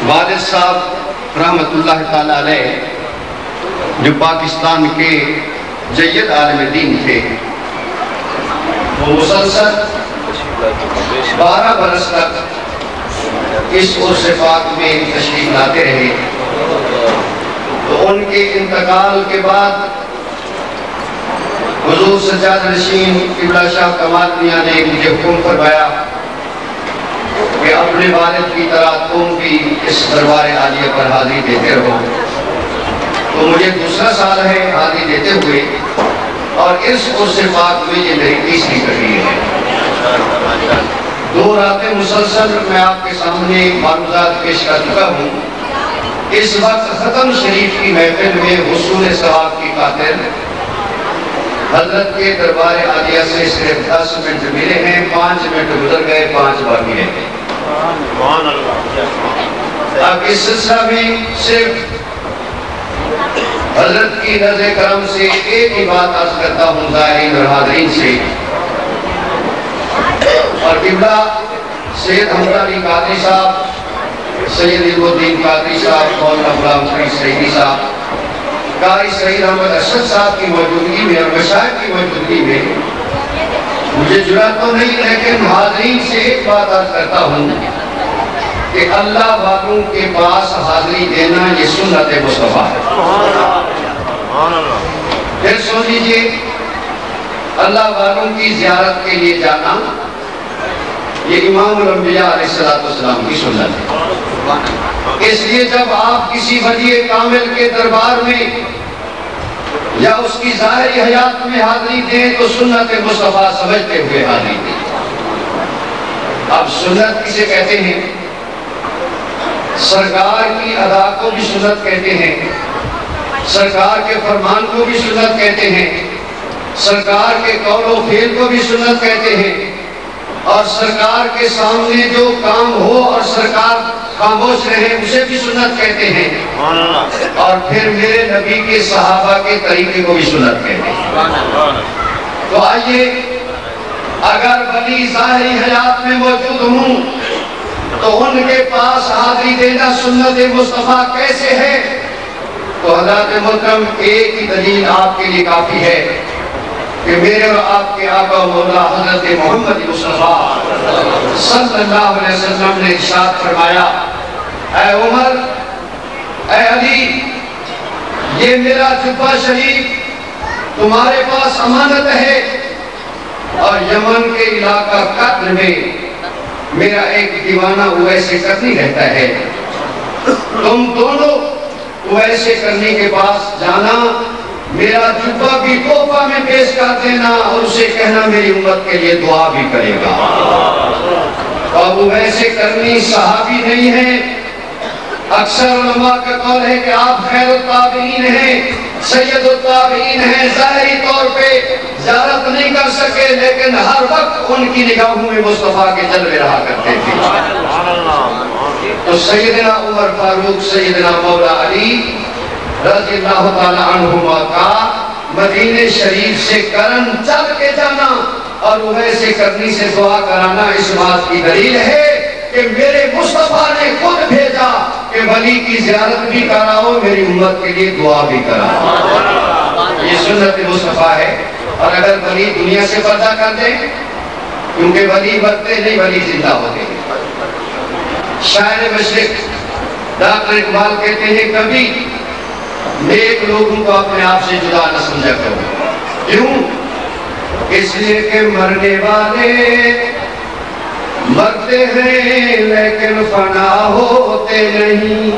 والد صاحب رحمت اللہ تعالیٰ علیہ جو پاکستان کے جید عالم دین تھے، وہ مسلسل 12 برس تک اس عرص پاک میں تشریف لاتے رہے۔ تو ان کے انتقال کے بعد حضور سجاد نشین قبلہ شاہ کمال میاں نے مجھے حکم فرمایا کہ اپنے والد کی طرح تم بھی اس دربار عالیہ پر حاضری دیتے رہو۔ تو مجھے دوسرا سال ہے حاضری دیتے ہوئے، اور اس عرص پاک میں یہ میری تیسری کڑی ہے۔ 2 راتیں مسلسل میں آپ کے سامنے معروضات پیش کر چکا ہوں۔ اس وقت ختم شریف کی محفل میں حصول ثواب کی خاطر حضرت کے دربار عالیہ سے صرف 10 منٹ ملے ہیں، 5 منٹ گزر گئے، 5 باقی رہ گئے۔ اب اس سلسلہ میں صرف حضرت کی نظر کرم سے ایک ہی بات عرض کرتا ہوں زائرین اور حاضرین سے، اور قبلہ سید حمد علی قادری صاحب، سید علم الدین قادری صاحب، مولانا غلام فرید سعیدی صاحب، قاری سعید احمد اشرف صاحب کی موجودگی میں اور مشائخ کی موجودگی میں مجھے جرات تو نہیں، لیکن حاضرین سے ایک بات عرض کرتا ہوں کہ اللہ والوں کے پاس حاضری دینا یہ سنت مصطفیٰ ہے۔ پھر سن لیجئے، اللہ والوں کی زیارت کے لیے جانا یہ امام الانبیاء علیہ السلام کی سنت ہے۔ اس لیے جب آپ کسی ولی کامل کے دربار میں یا اس کی ظاہری حیات میں حاضری دیں تو سنت مصطفیٰ سمجھتے ہوئے حاضری دیں۔ اب سنت کسے کہتے ہیں؟ سرکار کی ادا کو بھی سنت کہتے ہیں، سرکار کے فرمان کو بھی سنت کہتے ہیں، سرکار کے قول و فعل کو بھی سنت کہتے ہیں، اور سرکار کے سامنے جو کام ہو اور سرکار خاموش رہے اسے بھی سنت کہتے ہیں، اور پھر میرے نبی کے صحابہ کے طریقے کو بھی سنت کہتے ہیں۔ تو آئیے، اگر ولی ظاہری حیات میں موجود ہوں تو ان کے پاس حاضری دینا سنت مصطفیٰ کیسے ہے؟ تو حضرات محترم ایک ہی دلیل آپ کے لیے کافی ہے کہ میرے اور آپ کے آقا مولا حضرت محمد مصطفیٰ صلی اللہ علیہ وسلم نے ارشاد فرمایا، اے عمر، اے علی، یہ میرا جبہ شریف تمہارے پاس امانت ہے، اور یمن کے علاقہ قدر میں میرا ایک دیوانہ اویس کرنی رہتا ہے، تم دونوں اویس کرنی کے پاس جانا، میرا جبہ بھی تحفہ میں پیش کر دینا، اور اسے کہنا میری امت کے لیے دعا بھی کرے گا۔ اب اویس کرنی صحابی نہیں ہے، اکثر علماء کا قول ہے کہ آپ خیر التابعین ہیں، سید التابعین ہیں، ظاہری طور پہ زیارت نہیں کر سکے، لیکن ہر وقت ان کی نگاہوں میں مصطفیٰ کے جلوے رہا کرتے تھے۔ تو سیدنا عمر فاروق، سیدنا مولا علی رضی اللہ تعالی عنہما کا مدینہ شریف سے کرن چل کے جانا اور اویس کرنی سے دعا کرانا اس بات کی دلیل ہے کہ میرے مصطفیٰ نے خود بھیجا کہ ولی کی زیارت بھی کراؤ، میری امت کے لیے دعا بھی کراؤ۔ یہ سنت مصطفیٰ ہے۔ اور اگر ولی دنیا سے پردہ کر دیں، کیونکہ ولی مرتے نہیں، ولی زندہ ہوتے ہیں۔ شاعر مشرق ڈاکٹر اقبال کہتے ہیں، کبھی نیک لوگوں کو اپنے آپ سے جدا نہ سمجھا کرو۔ کیوں؟ اس لیے کہ مرنے والے مرتے ہیں لیکن فنا ہوتے نہیں،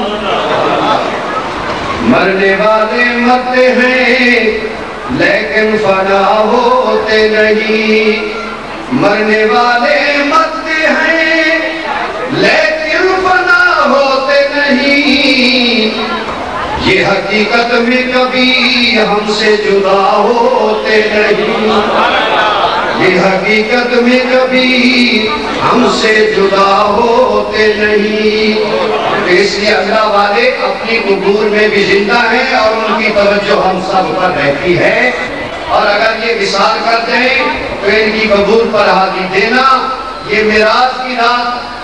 مرنے والے مرتے ہیں لیکن فنا ہوتے نہیں، مرنے والے مرتے ہیں لیکن فنا ہوتے نہیں، یہ حقیقت میں کبھی ہم سے جدا ہوتے نہیں، یہ حقیقت میں کبھی ہم سے جدا ہوتے نہیں۔ اس لیے اللہ والے اپنی قبور میں بھی زندہ ہیں اور ان کی توجہ ہم سب پر رہتی ہے، اور اگر یہ وصال کر دیں تو ان کی قبور پر حاضری دینا، یہ معراج کی رات